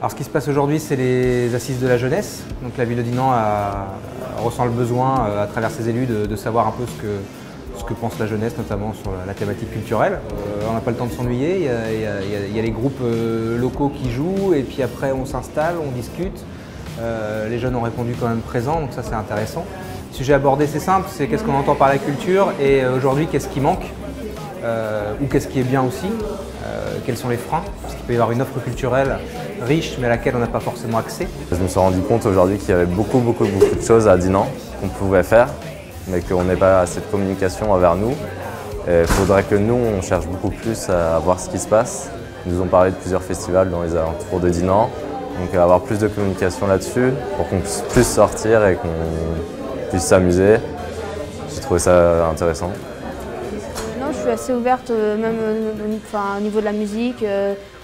Alors ce qui se passe aujourd'hui, c'est les assises de la jeunesse. Donc la ville de Dinan ressent le besoin, à travers ses élus, de savoir un peu ce que pense la jeunesse, notamment sur la thématique culturelle. On n'a pas le temps de s'ennuyer, il y a les groupes locaux qui jouent, et puis après on s'installe, on discute. Les jeunes ont répondu quand même présents, donc ça c'est intéressant. Le sujet abordé, c'est simple, c'est qu'est-ce qu'on entend par la culture, et aujourd'hui qu'est-ce qui manque, ou qu'est-ce qui est bien aussi, quels sont les freins, parce qu'il peut y avoir une offre culturelle riche mais à laquelle on n'a pas forcément accès. Je me suis rendu compte aujourd'hui qu'il y avait beaucoup de choses à Dinan qu'on pouvait faire, mais qu'on n'ait pas assez de communication envers nous. Il faudrait que nous, on cherche beaucoup plus à voir ce qui se passe. Ils nous ont parlé de plusieurs festivals dans les alentours de Dinan, donc avoir plus de communication là-dessus pour qu'on puisse plus sortir et qu'on puisse s'amuser. J'ai trouvé ça intéressant. Non, je suis assez ouverte, même au niveau de la musique,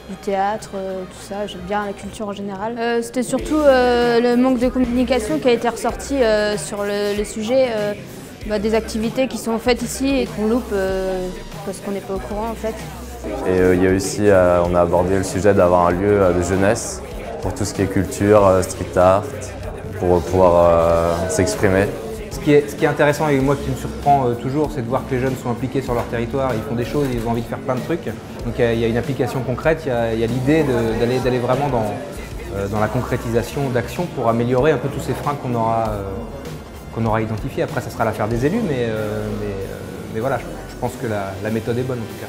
du théâtre, tout ça. J'aime bien la culture en général. C'était surtout le manque de communication qui a été ressorti sur le sujet des activités qui sont faites ici et qu'on loupe parce qu'on n'est pas au courant en fait. Et il y a aussi, on a abordé le sujet d'avoir un lieu de jeunesse pour tout ce qui est culture, street art, pour pouvoir s'exprimer. Ce qui est intéressant et moi qui me surprend toujours, c'est de voir que les jeunes sont impliqués sur leur territoire, ils font des choses, ils ont envie de faire plein de trucs. Donc il y a une application concrète, il y a l'idée d'aller vraiment dans la concrétisation d'actions pour améliorer un peu tous ces freins qu'on aura identifiés. Après ça sera l'affaire des élus, mais voilà, je pense que la méthode est bonne en tout cas.